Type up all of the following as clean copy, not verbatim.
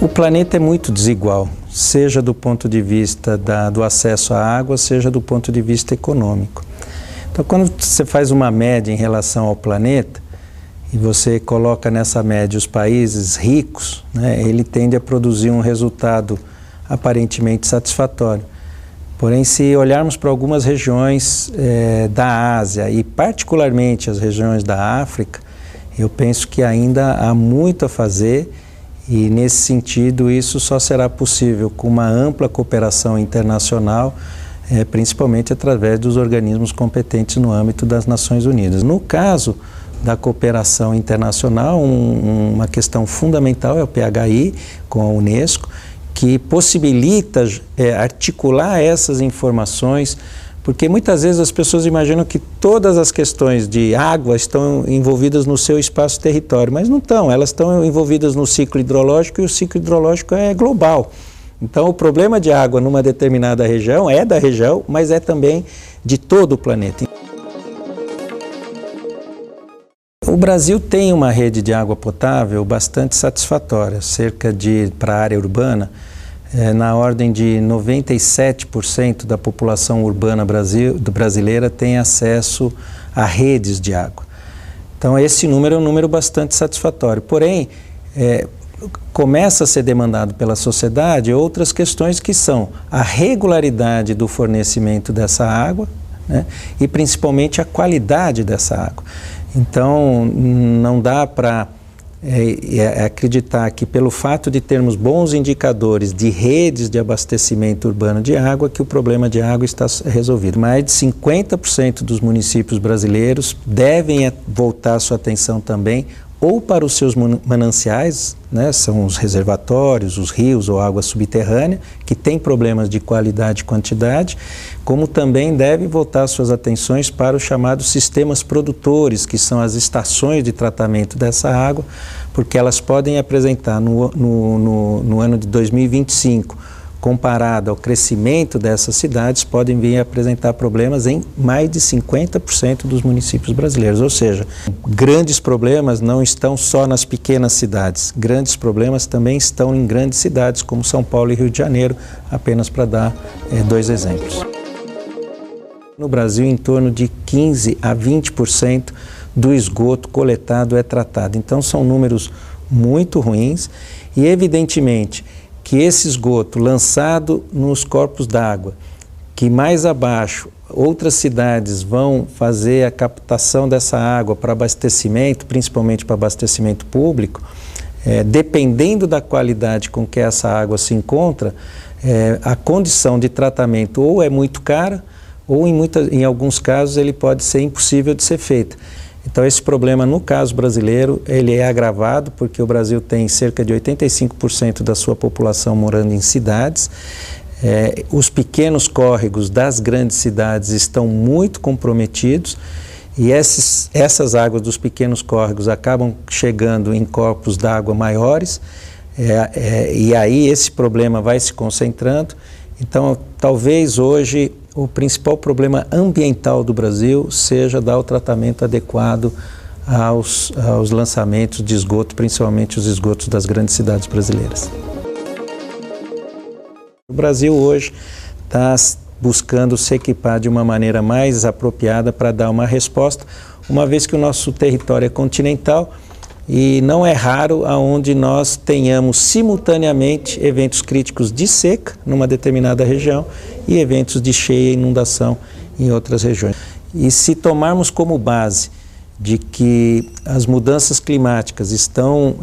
O planeta é muito desigual, seja do ponto de vista do acesso à água, seja do ponto de vista econômico. Então, quando você faz uma média em relação ao planeta, e você coloca nessa média os países ricos, né, ele tende a produzir um resultado aparentemente satisfatório. Porém, se olharmos para algumas regiões da Ásia e particularmente as regiões da África, eu penso que ainda há muito a fazer. E, nesse sentido, isso só será possível com uma ampla cooperação internacional, principalmente através dos organismos competentes no âmbito das Nações Unidas. No caso da cooperação internacional, uma questão fundamental é o PHI com a Unesco, que possibilita articular essas informações, porque muitas vezes as pessoas imaginam que todas as questões de água estão envolvidas no seu espaço-território, mas não estão, elas estão envolvidas no ciclo hidrológico e o ciclo hidrológico é global. Então o problema de água numa determinada região é da região, mas é também de todo o planeta. O Brasil tem uma rede de água potável bastante satisfatória, para a área urbana, na ordem de 97% da população urbana brasileira tem acesso a redes de água. Então esse número é um número bastante satisfatório. Porém, começa a ser demandado pela sociedade outras questões que são a regularidade do fornecimento dessa água, né, e principalmente a qualidade dessa água. Então não dá para acreditar que pelo fato de termos bons indicadores de redes de abastecimento urbano de água que o problema de água está resolvido. Mais de 50% dos municípios brasileiros devem voltar sua atenção também ou para os seus mananciais, né, são os reservatórios, os rios ou água subterrânea, que têm problemas de qualidade e quantidade, como também devem voltar suas atenções para os chamados sistemas produtores, que são as estações de tratamento dessa água, porque elas podem apresentar no ano de 2025, comparado ao crescimento dessas cidades, podem vir a apresentar problemas em mais de 50% dos municípios brasileiros. Ou seja, grandes problemas não estão só nas pequenas cidades, grandes problemas também estão em grandes cidades como São Paulo e Rio de Janeiro, apenas para dar dois exemplos. No Brasil, em torno de 15% a 20% do esgoto coletado é tratado. Então, são números muito ruins e, evidentemente, que esse esgoto lançado nos corpos d'água, que mais abaixo outras cidades vão fazer a captação dessa água para abastecimento, principalmente para abastecimento público, dependendo da qualidade com que essa água se encontra, a condição de tratamento ou é muito cara, ou em alguns casos ele pode ser impossível de ser feita. Então esse problema, no caso brasileiro, ele é agravado porque o Brasil tem cerca de 85% da sua população morando em cidades. Os pequenos córregos das grandes cidades estão muito comprometidos e essas águas dos pequenos córregos acabam chegando em corpos d'água maiores e aí esse problema vai se concentrando. Então talvez hoje o principal problema ambiental do Brasil seja dar o tratamento adequado aos lançamentos de esgoto, principalmente os esgotos das grandes cidades brasileiras. O Brasil hoje está buscando se equipar de uma maneira mais apropriada para dar uma resposta, uma vez que o nosso território é continental e não é raro aonde nós tenhamos simultaneamente eventos críticos de seca numa determinada região e eventos de cheia e inundação em outras regiões. E se tomarmos como base de que as mudanças climáticas estão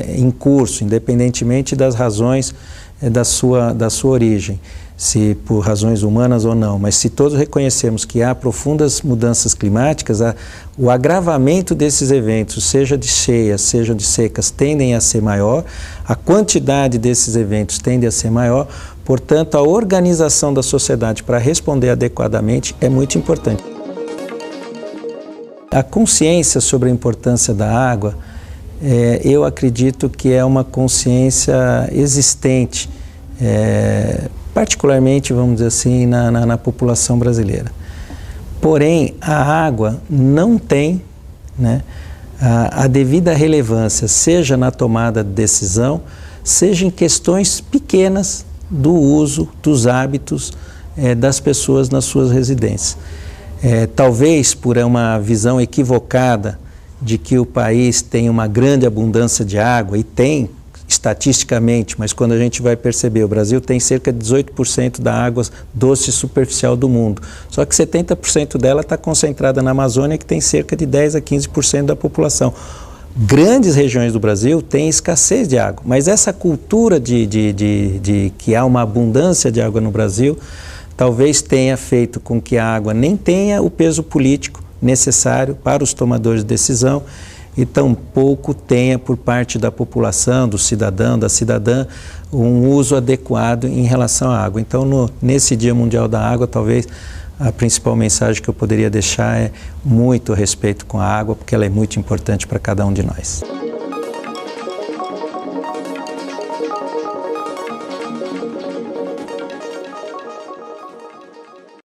em curso, independentemente das razões da sua origem, se por razões humanas ou não, mas se todos reconhecemos que há profundas mudanças climáticas, o agravamento desses eventos, seja de cheias, seja de secas, tendem a ser maior, a quantidade desses eventos tende a ser maior, portanto, a organização da sociedade para responder adequadamente é muito importante. A consciência sobre a importância da água, eu acredito que é uma consciência existente, particularmente, vamos dizer assim, na população brasileira. Porém, a água não tem, né, a devida relevância, seja na tomada de decisão, seja em questões pequenas do uso, dos hábitos das pessoas nas suas residências. Talvez por uma visão equivocada de que o país tem uma grande abundância de água, e tem estatisticamente, mas quando a gente vai perceber, o Brasil tem cerca de 18% da água doce superficial do mundo. Só que 70% dela está concentrada na Amazônia, que tem cerca de 10 a 15% da população. Grandes regiões do Brasil têm escassez de água, mas essa cultura de que há uma abundância de água no Brasil, talvez tenha feito com que a água nem tenha o peso político necessário para os tomadores de decisão, e tampouco tenha por parte da população, do cidadão, da cidadã, um uso adequado em relação à água. Então, nesse Dia Mundial da Água, talvez a principal mensagem que eu poderia deixar é muito respeito com a água, porque ela é muito importante para cada um de nós.